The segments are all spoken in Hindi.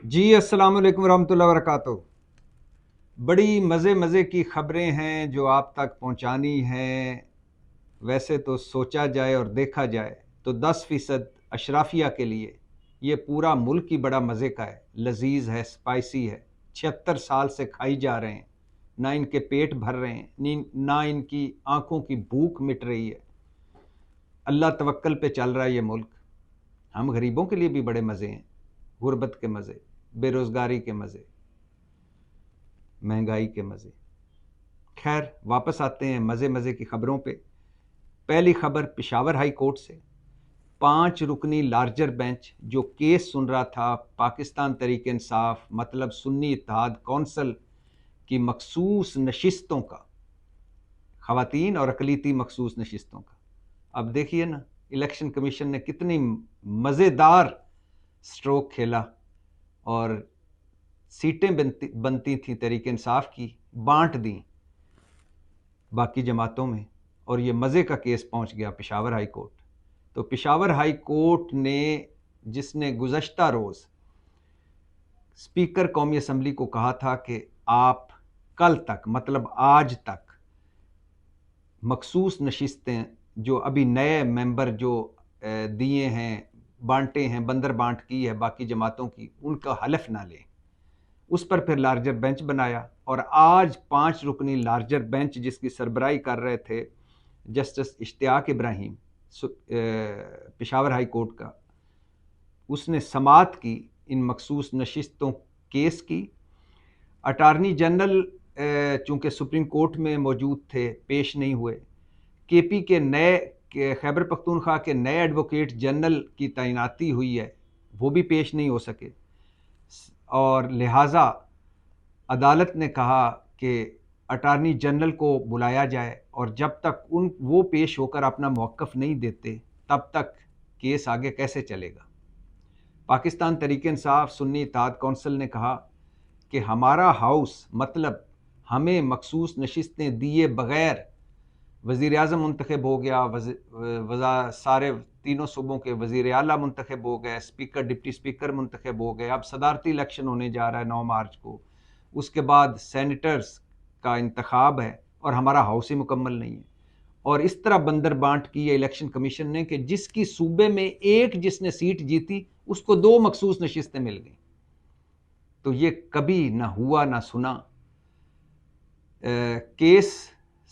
जी अस्सलाम वालेकुम वरहमतुल्लाहि वबरकातुहू। बड़ी मज़े की ख़बरें हैं जो आप तक पहुंचानी हैं। वैसे तो सोचा जाए और देखा जाए तो 10% अशराफिया के लिए ये पूरा मुल्क ही बड़ा मज़े का है, लजीज है, स्पाइसी है। 76 साल से खाई जा रहे हैं, ना इनके पेट भर रहे हैं, ना इनकी आंखों की भूख मिट रही है। अल्लाह तवक्कल पे चल रहा है ये मुल्क। हम गरीबों के लिए भी बड़े मज़े हैं, गुर्बत के मज़े, बेरोज़गारी के मज़े, महंगाई के मज़े। खैर वापस आते हैं मज़े की ख़बरों पे। पहली खबर पेशावर हाई कोर्ट से। 5 रुकनी लार्जर बेंच जो केस सुन रहा था पाकिस्तान तहरीक इंसाफ मतलब सुन्नी इत्तेहाद कौंसल की मखसूस नशिस्तों का, ख़वातीन और अक़लीती मखसूस नशिस्तों का। अब देखिए ना, इलेक्शन कमीशन ने कितनी मज़ेदार स्ट्रोक खेला और सीटें बनती थी तहरीक इंसाफ की, बांट दी बाकी जमातों में, और ये मज़े का केस पहुंच गया पेशावर हाई कोर्ट। तो पेशावर हाई कोर्ट ने, जिसने गुज़श्ता रोज़ स्पीकर कौमी असम्बली को कहा था कि आप कल तक मतलब आज तक मखसूस नशिस्तें जो अभी नए मेंबर जो दिए हैं, बांटे हैं, बंदर बांट की है बाकी जमातों की, उनका हलफ ना लें। उस पर फिर लार्जर बेंच बनाया और आज 5 रुकनी लार्जर बेंच जिसकी सरबराही कर रहे थे justice Ishtiaq Ibrahim Peshawar high court का, उसने समात की इन मखसूस नशिस्तों केस की। अटारनी जनरल चूंकि सुप्रीम कोर्ट में मौजूद थे, पेश नहीं हुए। केपी के नए खैबर पख्तूनख्वा के नए एडवोकेट जनरल की तैनाती हुई है, वो भी पेश नहीं हो सके और लिहाजा अदालत ने कहा कि अटारनी जनरल को बुलाया जाए और जब तक वो पेश होकर अपना मौक़िफ़ नहीं देते तब तक केस आगे कैसे चलेगा। पाकिस्तान तहरीक इंसाफ सुन्नी इत्तेहाद कौंसिल ने कहा कि हमारा हाउस मतलब हमें मखसूस नशिस्तें दिए बग़ैर वज़ीर आज़म मुंतखब हो गया, सारे तीनों सूबों के वज़ीर आला मुंतखब हो गए, स्पीकर डिप्टी स्पीकर मुंतखब हो गए। अब सदारती इलेक्शन होने जा रहा है 9 मार्च को, उसके बाद सेनेटर्स का इंतखाब है और हमारा हाउस ही मुकम्मल नहीं है। और इस तरह बंदर बांट की है इलेक्शन कमीशन ने कि जिसकी सूबे में एक जिसने सीट जीती उसको 2 मखसूस नशिस्तें मिल गई। तो ये कभी ना हुआ ना सुना। केस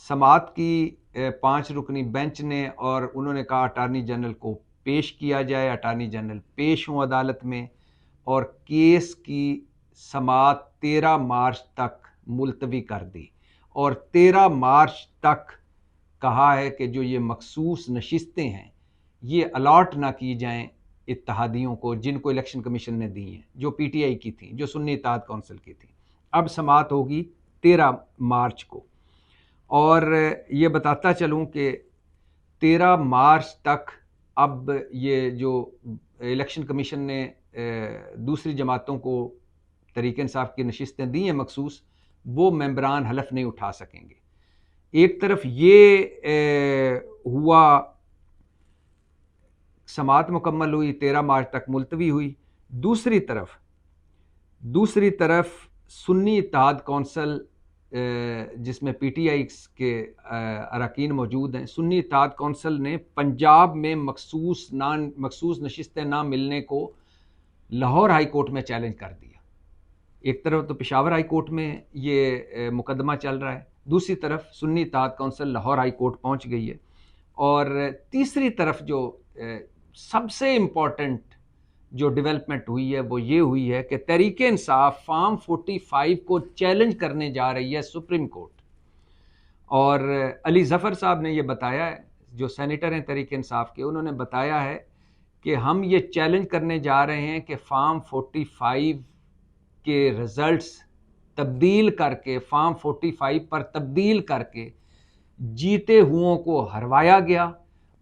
समात की 5 रुकनी बेंच ने और उन्होंने कहा अटारनी जनरल को पेश किया जाए। अटारनी जनरल पेश हों अदालत में और केस की समात 13 मार्च तक मुलतवी कर दी और 13 मार्च तक कहा है कि जो ये मखसूस नशिस्तें हैं ये अलॉट ना की जाएं इत्तेहादियों को जिनको इलेक्शन कमीशन ने दी हैं, जो पीटीआई की थी, जो सुन्नी इत्तेहाद कौंसिल की थी। अब समात होगी 13 मार्च को और ये बताता चलूं कि 13 मार्च तक अब ये जो इलेक्शन कमीशन ने दूसरी जमातों को तहरीक इंसाफ की नशिस्तें दी हैं मखसूस, वो मेंबरान हलफ नहीं उठा सकेंगे। एक तरफ ये हुआ, समात मुकम्मल हुई, 13 मार्च तक मुलतवी हुई। दूसरी तरफ सुन्नी इत्तेहाद कौंसिल जिसमें पीटीआई के अरकान मौजूद हैं, सुन्नी इत्तेहाद कौंसिल ने पंजाब में मखसूस नशिस्तें ना मिलने को लाहौर हाई कोर्ट में चैलेंज कर दिया। एक तरफ तो पेशावर हाई कोर्ट में ये मुकदमा चल रहा है, दूसरी तरफ Sunni Ittehad council Lahore high court पहुंच गई है। और तीसरी तरफ जो सबसे इम्पॉर्टेंट जो डेवलपमेंट हुई है वो ये हुई है कि तहरीक इंसाफ फार्म 45 को चैलेंज करने जा रही है सुप्रीम कोर्ट। और अली ज़फ़र साहब ने ये बताया है, जो सेनेटर हैं तहरीक इंसाफ के, उन्होंने बताया है कि हम ये चैलेंज करने जा रहे हैं कि फार्म 45 के रिज़ल्ट्स तब्दील करके, फार्म 45 पर तब्दील करके जीते हुओं को हरवाया गया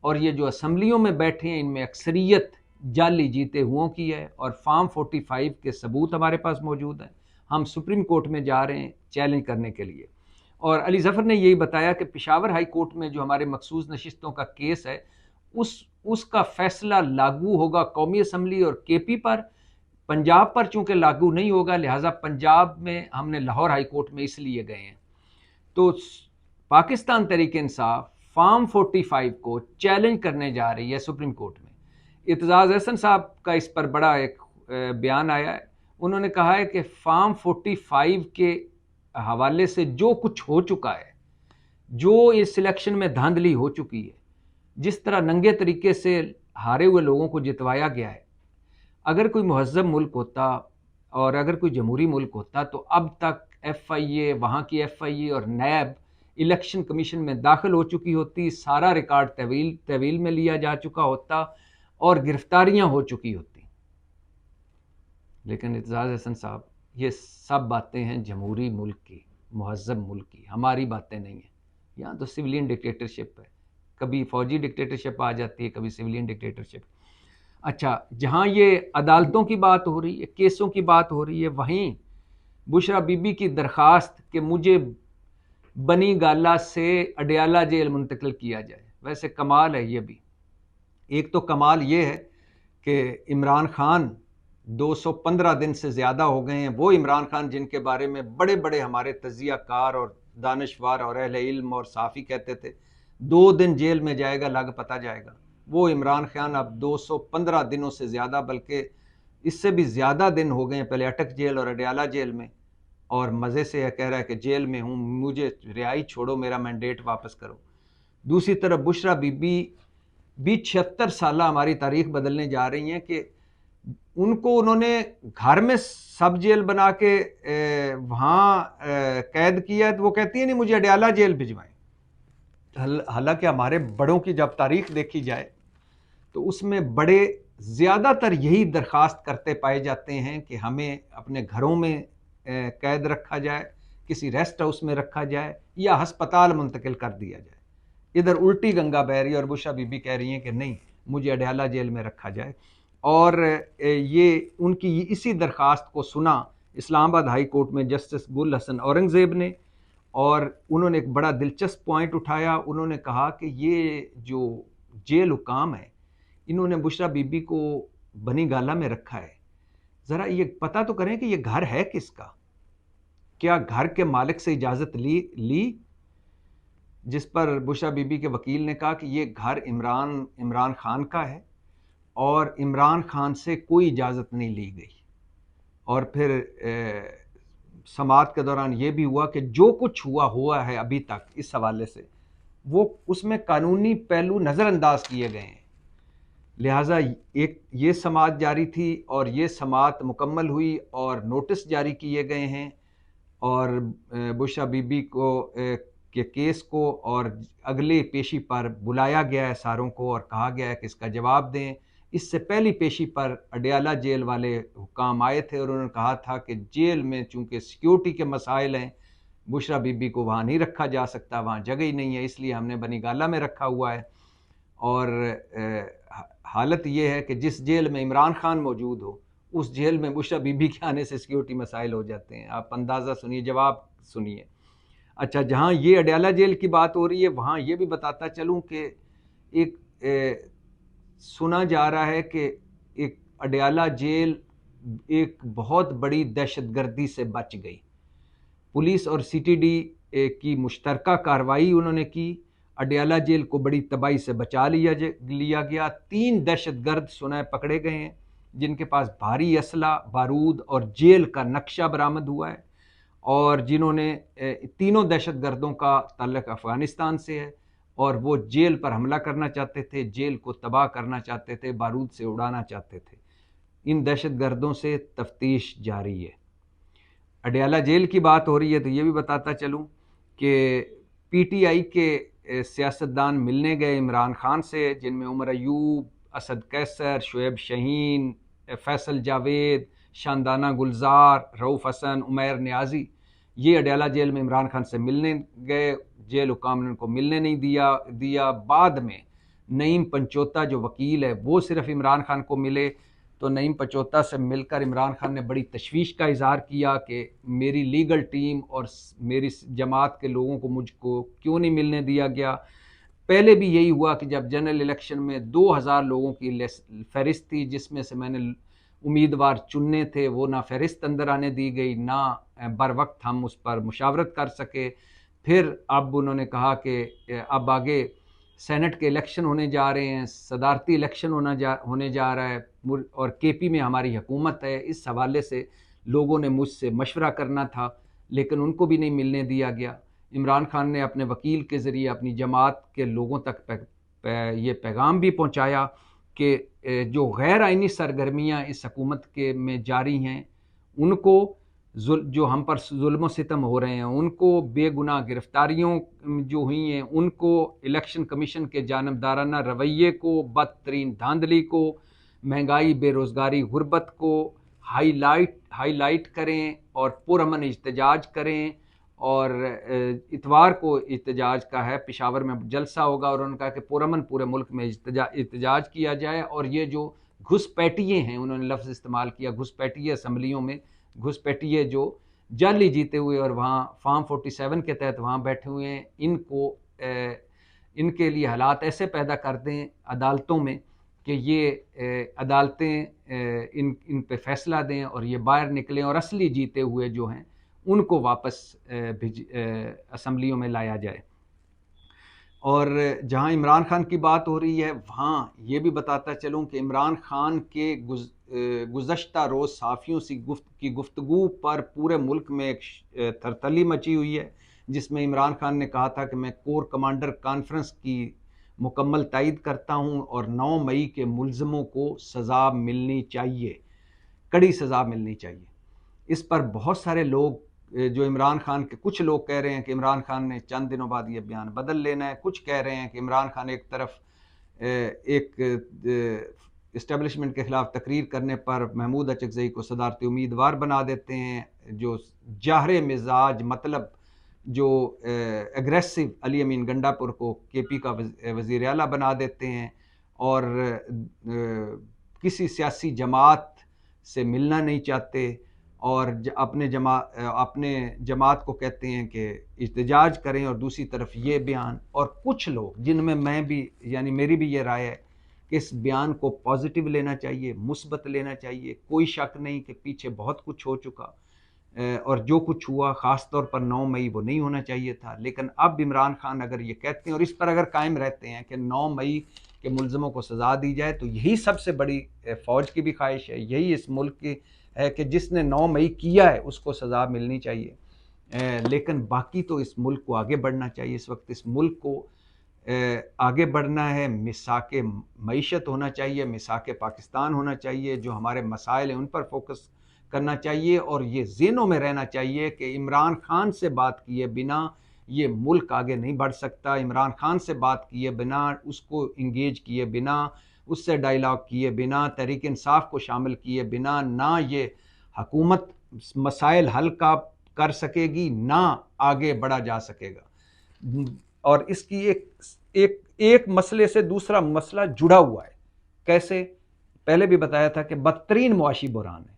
और ये जो असम्बलियों में बैठे हैं इनमें अक्सरियत जाली जीते हुओं की है और फार्म 45 के सबूत हमारे पास मौजूद हैं। हम सुप्रीम कोर्ट में जा रहे हैं चैलेंज करने के लिए। और अली ज़फ़र ने यही बताया कि पेशावर हाई कोर्ट में जो हमारे मखसूस नशिस्तों का केस है उसका फैसला लागू होगा कौमी असम्बली और केपी पर, पंजाब पर चूंकि लागू नहीं होगा, लिहाजा पंजाब में हमने लाहौर हाई कोर्ट में इसलिए गए हैं। तो पाकिस्तान तहरीक इंसाफ फॉर्म 45 को चैलेंज करने जा रही है सुप्रीम कोर्ट में। इत्जाज़ अहसन साहब का इस पर बड़ा एक बयान आया है। उन्होंने कहा है कि फॉर्म 45 के हवाले से जो कुछ हो चुका है, जो इस सिलेक्शन में धांधली हो चुकी है, जिस तरह नंगे तरीके से हारे हुए लोगों को जितवाया गया है, अगर कोई महज़्ज़ब मुल्क होता और अगर कोई जमहूरी मुल्क होता तो अब तक FIA, वहाँ की FIA और नैब इलेक्शन कमीशन में दाखिल हो चुकी होती, सारा रिकॉर्ड तहवील में लिया जा चुका होता और गिरफ्तारियां हो चुकी होती। लेकिन इत्ज़ाज़ अहसन साहब, ये सब बातें हैं जमहूरी मुल्क की, महज़्ज़ब मुल्क की, हमारी बातें नहीं हैं। यहाँ तो सिविलियन डिक्टेटरशिप है, कभी फौजी डिक्टेटरशिप आ जाती है, कभी सिविलियन डिक्टेटरशिप। अच्छा, जहाँ ये अदालतों की बात हो रही है, केसों की बात हो रही है, वहीं बुशरा बीबी की दरख्वास्त कि मुझे बनी गाला से अडयाला जेल मुंतकिल किया जाए। वैसे कमाल है ये भी। एक तो कमाल ये है कि इमरान खान 215 दिन से ज़्यादा हो गए हैं, वो इमरान खान जिनके बारे में बड़े बड़े हमारे तजियाकार और दानिशवार और अहले इल्म और साफ़ी कहते थे 2 दिन जेल में जाएगा लग पता जाएगा, वो इमरान खान अब 215 दिनों से ज़्यादा, बल्कि इससे भी ज़्यादा दिन हो गए हैं, पहले अटक जेल और अडयाला जेल में, और मज़े से यह कह रहा है कि जेल में हूँ, मुझे रिहाई छोड़ो, मेरा मैंडेट वापस करो। दूसरी तरफ बुशरा बीबी भी 76 साल हमारी तारीख बदलने जा रही हैं कि उनको उन्होंने घर में सब जेल बना के वहाँ कैद किया है, तो वो कहती है नहीं मुझे अडयाला जेल भिजवाएं। हालांकि हमारे बड़ों की जब तारीख देखी जाए तो उसमें बड़े ज़्यादातर यही दरख्वास्त करते पाए जाते हैं कि हमें अपने घरों में कैद रखा जाए, किसी रेस्ट हाउस में रखा जाए या हस्पताल मुंतकिल कर दिया जाए। इधर उल्टी गंगा बह रही है और बुशरा बीबी कह रही हैं कि नहीं मुझे अडयाला जेल में रखा जाए। और ये उनकी इसी दरख्वास्त को सुना इस्लामाबाद हाई कोर्ट में जस्टिस गुल हसन औरंगज़ेब ने, और उन्होंने एक बड़ा दिलचस्प पॉइंट उठाया। उन्होंने कहा कि ये जो जेल हुकाम है, इन्होंने बुशरा बीबी को बनी गाला में रखा है, ज़रा ये पता तो करें कि ये घर है किसका, क्या घर के मालिक से इजाज़त ली। जिस पर बुशरा बीबी के वकील ने कहा कि ये घर इमरान खान का है और इमरान खान से कोई इजाज़त नहीं ली गई। और फिर समाअत के दौरान ये भी हुआ कि जो कुछ हुआ है अभी तक इस हवाले से, वो उसमें कानूनी पहलू नज़रअंदाज किए गए हैं। लिहाजा एक ये समाअत जारी थी और ये समाअत मुकम्मल हुई और नोटिस जारी किए गए हैं और बुशरा बीबी को के केस को और अगले पेशी पर बुलाया गया है सारों को और कहा गया है कि इसका जवाब दें। इससे पहली पेशी पर अडयाला जेल वाले हुकाम आए थे और उन्होंने कहा था कि जेल में चूँकि सिक्योरिटी के मसाइल हैं, बुशरा बीबी को वहाँ नहीं रखा जा सकता, वहाँ जगह ही नहीं है, इसलिए हमने बनी गाला में रखा हुआ है। और हालत ये है कि जिस जेल में इमरान खान मौजूद हो, उस जेल में बुशरा बीबी के आने से सिक्योरिटी मसाइल हो जाते हैं। आप अंदाज़ा सुनिए, जवाब सुनिए। अच्छा, जहाँ ये अडयाला जेल की बात हो रही है, वहाँ ये भी बताता चलूँ कि एक सुना जा रहा है कि एक अडयाला जेल एक बहुत बड़ी दहशतगर्दी से बच गई। पुलिस और CTD की मुश्तरका कार्रवाई उन्होंने की, अडयाला जेल को बड़ी तबाही से बचा लिया गया। 3 दहशतगर्द सुना पकड़े गए हैं जिनके पास भारी असला, बारूद और जेल का नक्शा बरामद हुआ है, और जिन्होंने तीनों दहशतगर्दों का ताल्लुक अफ़गानिस्तान से है और वो जेल पर हमला करना चाहते थे, जेल को तबाह करना चाहते थे, बारूद से उड़ाना चाहते थे। इन दहशतगर्दों से तफ्तीश जारी है। अडयाला जेल की बात हो रही है तो ये भी बताता चलूँ कि PTI के सियासतदान मिलने गए इमरान खान से, जिनमें उमर अयूब, असद कैसर, शुएब शहीन, फैसल जावेद, शानदाना गुलजार, रऊफ़ हसन, उमैर न्याजी, ये अडयाला जेल में इमरान खान से मिलने गए। जेल हुकाम ने उनको मिलने नहीं दिया। बाद में नईम पंचोता जो वकील है वो सिर्फ इमरान खान को मिले, तो नईम पंचोता से मिलकर इमरान खान ने बड़ी तशवीश का इजहार किया कि मेरी लीगल टीम और मेरी जमात के लोगों को मुझको क्यों नहीं मिलने दिया गया। पहले भी यही हुआ कि जब जनरल इलेक्शन में 2000 लोगों की फहरिस्त थी, जिसमें से मैंने उम्मीदवार चुनने थे वो ना फहरिस्त अंदर आने दी गई, ना बर वक्त हम उस पर मुशावरत कर सके। फिर अब उन्होंने कहा कि अब आगे सेनेट के इलेक्शन होने जा रहे हैं, सदारती इलेक्शन होने जा रहा है और केपी में हमारी हुकूमत है। इस हवाले से लोगों ने मुझसे मशवरा करना था, लेकिन उनको भी नहीं मिलने दिया गया। इमरान खान ने अपने वकील के ज़रिए अपनी जमात के लोगों तक ये पैगाम भी पहुंचाया कि जो गैर आइनी सरगर्मियां इस हुकूमत के में जारी हैं, उनको जो हम पर जुल्म सितम हो रहे हैं, उनको बेगुनाह गिरफ्तारियों जो हुई हैं, उनको इलेक्शन कमीशन के जानबदाराना रवैये को, बदतरीन धांधली को, महंगाई, बेरोज़गारी, गुर्बत को हाईलाइट करें और पुरअमन एहतजाज करें। और इतवार को एहतजाज का है, पेशावर में जलसा होगा और उन्होंने कहा कि पुरअमन पूरे मुल्क में एहतजाज किया जाए। और ये जो घुसपैठिए हैं, उन्होंने लफ्ज़ इस्तेमाल किया, घुसपैठिए असम्बलियों में घुसपैठिए जो जाली जीते हुए और वहाँ फॉर्म 47 के तहत वहाँ बैठे हुए हैं, इनके लिए हालात ऐसे पैदा कर दें अदालतों में कि ये अदालतें इन पे फैसला दें और ये बाहर निकलें और असली जीते हुए जो हैं उनको वापस असम्बलियों में लाया जाए। और जहां इमरान खान की बात हो रही है, वहां ये भी बताता चलूं कि इमरान खान के गुज़श्ता रोज़ सहाफ़ियों की गुफ्तगू पर पूरे मुल्क में एक थरथली मची हुई है, जिसमें इमरान खान ने कहा था कि मैं कोर कमांडर कॉन्फ्रेंस की मुकम्मल तायद करता हूं और 9 मई के मुल्ज़मों को सज़ा मिलनी चाहिए, कड़ी सज़ा मिलनी चाहिए। इस पर बहुत सारे लोग जो इमरान खान के, कुछ लोग कह रहे हैं कि इमरान खान ने चंद दिनों बाद ये बयान बदल लेना है, कुछ कह रहे हैं कि इमरान खान एक तरफ एक इस्टेब्लिशमेंट के ख़िलाफ़ तकरीर करने पर महमूद अचकज़ई को सदारती उम्मीदवार बना देते हैं, जो जाहरे मिजाज मतलब जो एग्रेसिव अली अमीन गंडापुर को केपी का वज़ीर आला बना देते हैं और किसी सियासी जमात से मिलना नहीं चाहते और अपने जमात को कहते हैं कि इhtजाज करें। और दूसरी तरफ ये बयान, और कुछ लोग जिनमें मैं भी, यानी मेरी भी ये राय है कि इस बयान को पॉजिटिव लेना चाहिए, मुस्बत लेना चाहिए। कोई शक नहीं कि पीछे बहुत कुछ हो चुका और जो कुछ हुआ ख़ास तौर पर 9 मई वो नहीं होना चाहिए था। लेकिन अब इमरान खान अगर ये कहते हैं और इस पर अगर कायम रहते हैं कि 9 मई के मुल्ज़मों को सज़ा दी जाए, तो यही सबसे बड़ी फ़ौज की भी ख्वाहिश है, यही इस मुल्क की है कि जिसने 9 मई किया है उसको सज़ा मिलनी चाहिए। लेकिन बाकी तो इस मुल्क को आगे बढ़ना चाहिए। इस वक्त इस मुल्क को आगे बढ़ना है, मिसाके मईशत होना चाहिए, मिसाके पाकिस्तान होना चाहिए, जो हमारे मसाइल हैं उन पर फोकस करना चाहिए। और ये ज़हनों में रहना चाहिए कि इमरान खान से बात किए बिना ये मुल्क आगे नहीं बढ़ सकता। इमरान खान से बात किए बिना, उसको इंगेज किए बिना, उससे डायलॉग किए बिना, तहरीक इंसाफ को शामिल किए बिना ना ये हुकूमत मसाइल हल कर सकेगी, ना आगे बढ़ा जा सकेगा। और इसकी एक मसले से दूसरा मसला जुड़ा हुआ है। कैसे? पहले भी बताया था कि बदतरीन मुआशी बुरान है,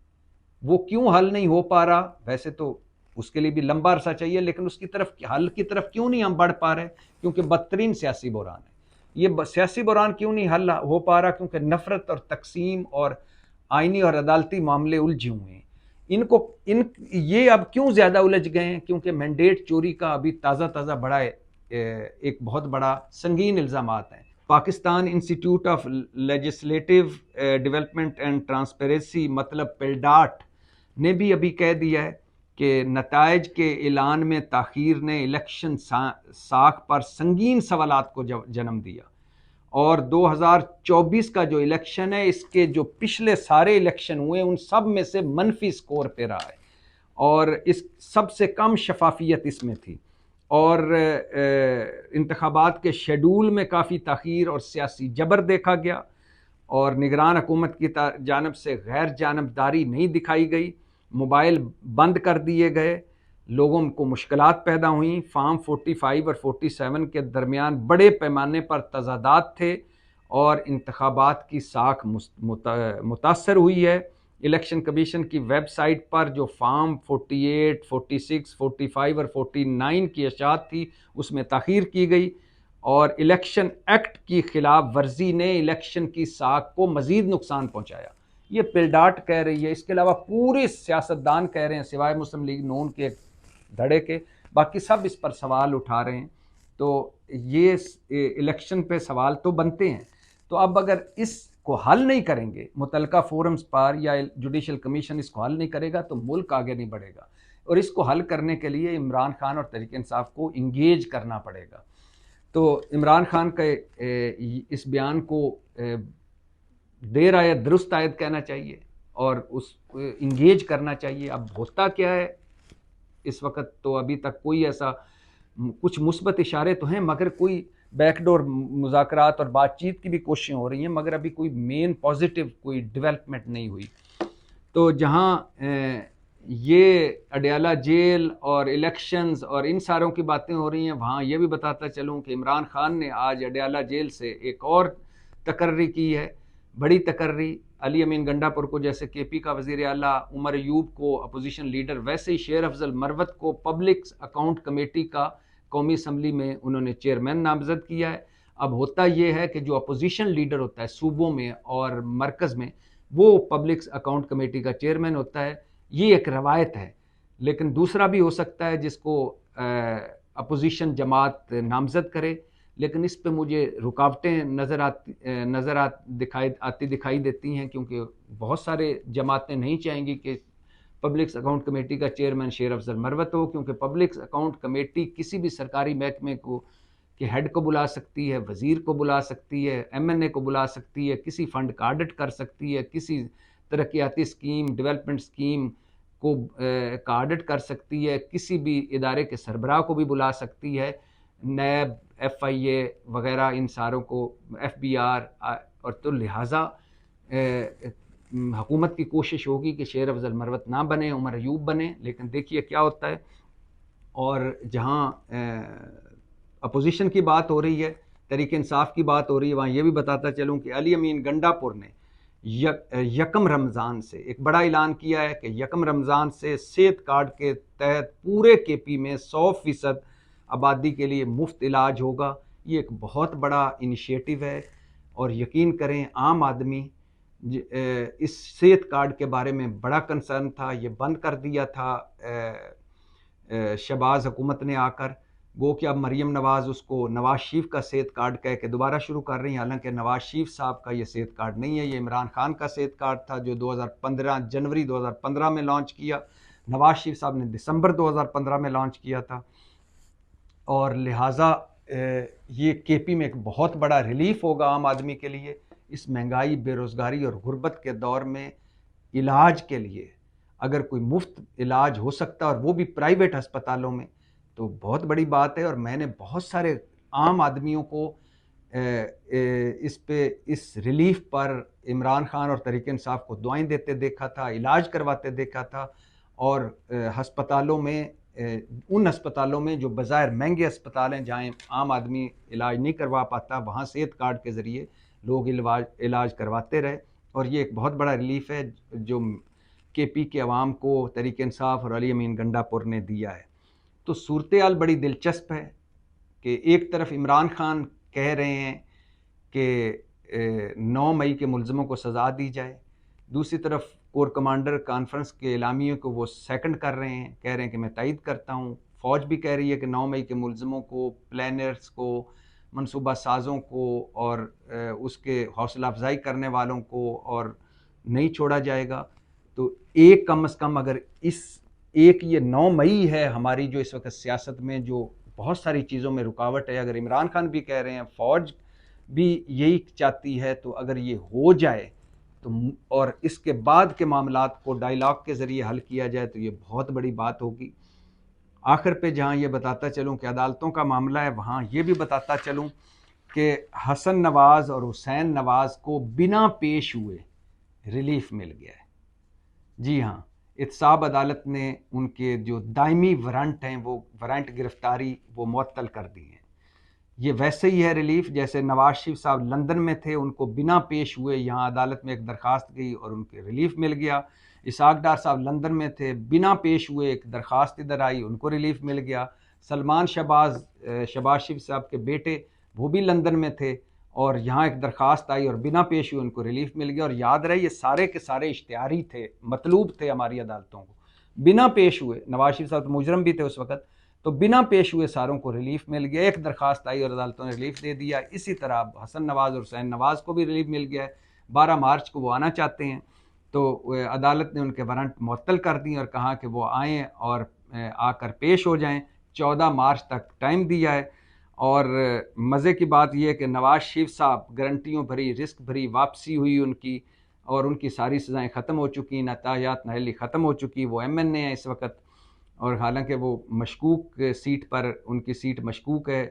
वो क्यों हल नहीं हो पा रहा? वैसे तो उसके लिए भी लंबा अरसा चाहिए, लेकिन उसकी तरफ, हल की तरफ क्यों नहीं हम बढ़ पा रहे? क्योंकि बदतरीन सियासी बुरान है। ये सियासी बुरान क्यों नहीं हल हो पा रहा? क्योंकि नफरत और तकसीम और आइनी और अदालती मामले उलझे हुए हैं। ये अब क्यों ज़्यादा उलझ गए हैं? क्योंकि मैंडेट चोरी का अभी ताज़ा बड़ा एक बहुत बड़ा संगीन इल्ज़ामात हैं। Pakistan institute of legislative development and transparency मतलब पेल्डाट ने भी अभी कह दिया है कि नताइज के ऐलान में ताख़ीर ने इलेक्शन साख पर संगीन सवालात को जन्म दिया। और 2024 का जो इलेक्शन है, इसके जो पिछले सारे इलेक्शन हुए उन सब में से मनफी स्कोर पे रहा है और इस सबसे कम शफाफियत इसमें थी। और इंतखाबात के शेड्यूल में काफ़ी ताख़ीर और सियासी जबर देखा गया और निगरान हुकूमत की जानब से गैर जानबदारी नहीं दिखाई गई। मोबाइल बंद कर दिए गए, लोगों को मुश्किलात पैदा हुई। फॉर्म 45 और 47 के दरमियान बड़े पैमाने पर तज़ादात थे और इंतखाबात की साख मुतासर हुई है। इलेक्शन कमीशन की वेबसाइट पर जो फॉर्म 48, 46, 45 और 49 की अशात थी उसमें ताख़ीर की गई और इलेक्शन एक्ट की खिलाफ वर्जी ने इलेक्शन की साख को मज़ीद नुकसान पहुँचाया। ये पिलडाट कह रही है, इसके अलावा पूरे सियासतदान कह रहे हैं सिवाय मुस्लिम लीग नून के धड़े के, बाकी सब इस पर सवाल उठा रहे हैं। तो ये इलेक्शन पे सवाल तो बनते हैं। तो अब अगर इसको हल नहीं करेंगे मुतलका फोरम्स पर या जुडिशल कमीशन इसको हल नहीं करेगा तो मुल्क आगे नहीं बढ़ेगा, और इसको हल करने के लिए इमरान खान और तहरीक इंसाफ को इंगेज करना पड़ेगा। तो इमरान खान के इस बयान को देर आयत दुरुस्त आयत कहना चाहिए और उस इंगेज करना चाहिए। अब होता क्या है इस वक्त, तो अभी तक कोई ऐसा कुछ मुस्बत इशारे तो हैं, मगर कोई बैकडोर मुज़ाकरात और बातचीत की भी कोशिशें हो रही हैं, मगर अभी कोई मेन पॉजिटिव कोई डेवलपमेंट नहीं हुई। तो जहाँ ये अडयाला जेल और इलेक्शंस और इन सारों की बातें हो रही हैं, वहाँ ये भी बताता चलूँ कि इमरान खान ने आज अडयाला जेल से एक और तकर्री की है, बड़ी तकर्री। अली अमीन गंडापुर को जैसे केपी का वज़ीर आला, उमर अयूब को अपोजिशन लीडर, वैसे ही शेर अफजल मरवत को पब्लिक अकाउंट कमेटी का कौमी असम्बली में उन्होंने चेयरमैन नामजद किया है। अब होता यह है कि जो अपोजिशन लीडर होता है सूबों में और मरकज़ में, वो पब्लिक अकाउंट कमेटी का चेयरमैन होता है। ये एक रवायत है, लेकिन दूसरा भी हो सकता है जिसको अपोजिशन जमात नामजद करे, लेकिन इस पे मुझे रुकावटें नज़र दिखाई देती हैं, क्योंकि बहुत सारे जमातें नहीं चाहेंगी कि पब्लिक अकाउंट कमेटी का चेयरमैन शेर अफजल मरवत हो, क्योंकि पब्लिक अकाउंट कमेटी किसी भी सरकारी महकमे को के हेड को बुला सकती है, वज़ीर को बुला सकती है, MNA को बुला सकती है, किसी फ़ंड का ऑडिट कर सकती है, किसी तरक्याती स्कीम डेवलपमेंट स्कीम को का ऑडिट कर सकती है, किसी भी इदारे के सरबराह को भी बुला सकती है, नैब, FIA वगैरह इन सारों को, FBR। और तो लिहाजा हुकूमत की कोशिश होगी कि शेर अफजल मरवत ना बने, उमर अयूब बने, लेकिन देखिए क्या होता है। और जहाँ अपोजिशन की बात हो रही है, तहरीक इंसाफ की बात हो रही है, वहाँ ये भी बताता चलूँ कि अली अमीन गंडापुर ने यकम रमज़ान से एक बड़ा ऐलान किया है कि यकम रमज़ान से सेहत कार्ड के तहत पूरे KP में 100% आबादी के लिए मुफ्त इलाज होगा। ये एक बहुत बड़ा इनिशिएटिव है, और यकीन करें आम आदमी इस सेहत कार्ड के बारे में बड़ा कंसर्न था। ये बंद कर दिया था शहबाज हुकूमत ने आकर, गो कि अब मरीम नवाज़ उसको नवाज शरीफ का सेहत कार्ड कह के दोबारा शुरू कर रही हैं। हालांकि नवाज शरीफ साहब का ये सेहत कार्ड नहीं है, ये इमरान खान का सेहत कार्ड था जो जनवरी 2015 में लॉन्च किया। नवाज शरीफ साहब ने दिसंबर 2015 में लॉन्च किया था, और लिहाजा ये KP में एक बहुत बड़ा रिलीफ होगा आम आदमी के लिए। इस महंगाई, बेरोज़गारी और गुर्बत के दौर में इलाज के लिए अगर कोई मुफ्त इलाज हो सकता है, और वो भी प्राइवेट अस्पतालों में, तो बहुत बड़ी बात है। और मैंने बहुत सारे आम आदमियों को इस रिलीफ पर इमरान खान और तहरीक इंसाफ को दुआएं देते देखा था, इलाज करवाते देखा था। और अस्पतालों में, उन अस्पतालों में जो बज़ाहिर महंगे अस्पताल हैं, जहाँ आम आदमी इलाज नहीं करवा पाता, वहाँ सेहत कार्ड के ज़रिए लोग इलाज करवाते रहे। और ये एक बहुत बड़ा रिलीफ है जो KP के अवाम को तहरीक इंसाफ और अली अमीन गंडापुर ने दिया है। तो सूरत हाल बड़ी दिलचस्प है कि एक तरफ इमरान खान कह रहे हैं कि 9 मई के मुलज़मों को सज़ा दी जाए, दूसरी तरफ कोर कमांडर कॉन्फ्रेंस के एलामियों को वो सेकंड कर रहे हैं, कह रहे हैं कि मैं तायद करता हूँ। फ़ौज भी कह रही है कि 9 मई के मुलज़मों को, प्लानर्स को, मनसूबा साज़ों को और उसके हौसला अफजाई करने वालों को और नहीं छोड़ा जाएगा। तो एक कम अज़ कम अगर ये 9 मई है हमारी जो इस वक्त सियासत में जो बहुत सारी चीज़ों में रुकावट है, अगर इमरान खान भी कह रहे हैं, फ़ौज भी यही चाहती है, तो अगर ये हो जाए तो और इसके बाद के मामलात को डायलॉग के ज़रिए हल किया जाए तो ये बहुत बड़ी बात होगी। आखिर पे जहाँ ये बताता चलूँ कि अदालतों का मामला है, वहाँ ये भी बताता चलूँ कि हसन नवाज़ और हुसैन नवाज़ को बिना पेश हुए रिलीफ मिल गया है। जी हाँ, एहतसाब अदालत ने उनके जो दायमी वारंट हैं, वो वारंट गिरफ्तारी वो मुअत्तल कर दी हैं। ये वैसे ही है रिलीफ जैसे नवाज शरीफ साहब लंदन में थे, उनको बिना पेश हुए यहाँ अदालत में एक दरख्वास्त गई और उनके रिलीफ मिल गया। इसाक डार साहब लंदन में थे, बिना पेश हुए एक दरख्वास्त इधर आई, उनको रिलीफ मिल गया। सलमान शहबाज शरीफ साहब के बेटे, वो भी लंदन में थे और यहाँ एक दरख्वास्त आई और बिना पेश हुए उनको रिलीफ मिल गया। और याद रहे ये सारे के सारे इश्तिहारी थे, मतलूब थे हमारी अदालतों को, बिना पेश हुए। नवाज शरीफ साहब मुजरम भी थे उस वक्त, तो बिना पेश हुए सारों को रिलीफ मिल गया। एक दरख्वास्त आई और अदालतों ने रिलीफ दे दिया। इसी तरह हसन नवाज और हुसैन नवाज को भी रिलीफ मिल गया है। 12 मार्च को वो आना चाहते हैं, तो अदालत ने उनके वारंट मुअत्तल कर दिए और कहा कि वो आएँ और आकर पेश हो जाएं। 14 मार्च तक टाइम दिया है। और मज़े की बात यह है कि नवाज शरीफ साहब गारंटियों भरी, रिस्क भरी वापसी हुई उनकी, और उनकी सारी सज़ाएँ ख़त्म हो चुकी, नतायात नाहली ख़त्म हो चुकी। वो MNA है इस वक्त, और हालांकि वो मशकूक सीट पर, उनकी सीट मशकूक है।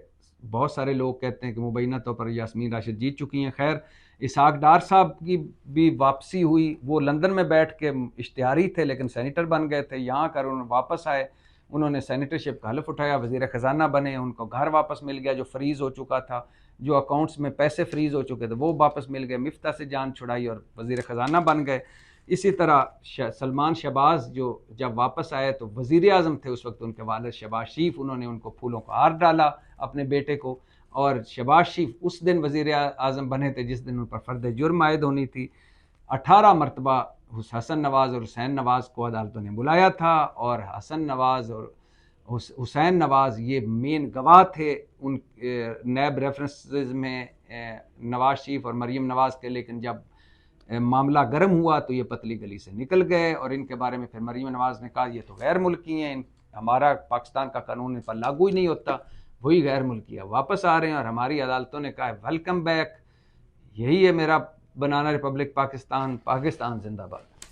बहुत सारे लोग कहते हैं कि मुबैना तौर पर यास्मीन राशिद जीत चुकी हैं। खैर, इसहाक डार साहब की भी वापसी हुई। वो लंदन में बैठ के इश्तिहारी थे लेकिन सेनेटर बन गए थे। यहाँ कर उन्होंने वापस आए, उन्होंने सेनेटरशिप का हलफ उठाया, वज़ीर ख़जाना बने, उनको घर वापस मिल गया जो फ्रीज़ हो चुका था, जो अकाउंट्स में पैसे फ्रीज़ हो चुके थे वो वापस मिल गए, मिफ्ता से जान छुड़ाई और वज़ीर ख़जाना बन गए। इसी तरह सलमान शहबाज जो जब वापस आए तो वज़ीर आज़म थे उस वक्त उनके वालिद शहबाज शरीफ, उन्होंने उनको फूलों का हार डाला अपने बेटे को। और शहबाज शरीफ उस दिन वज़ीर आज़म बने थे जिस दिन उन पर फ़र्द जुर्म आयद होनी थी। 18 मरतबा हसन नवाज़ और हुसैन नवाज़ को अदालतों ने बुलाया था, और हसन नवाज़ और हुसैन नवाज़ ये मेन गवाह थे उन नैब रेफरेंसेस में नवाज शरीफ और मरीम नवाज़ के। लेकिन जब मामला गर्म हुआ तो ये पतली गली से निकल गए, और इनके बारे में फिर मरीम नवाज़ ने कहा ये तो गैर मुल्की हैं, हमारा पाकिस्तान का कानून इन पर लागू ही नहीं होता, वही गैर मुल्की है, वापस आ रहे हैं। और हमारी अदालतों ने कहा वेलकम बैक। यही है मेरा बनाना रिपब्लिक पाकिस्तान। पाकिस्तान जिंदाबाद।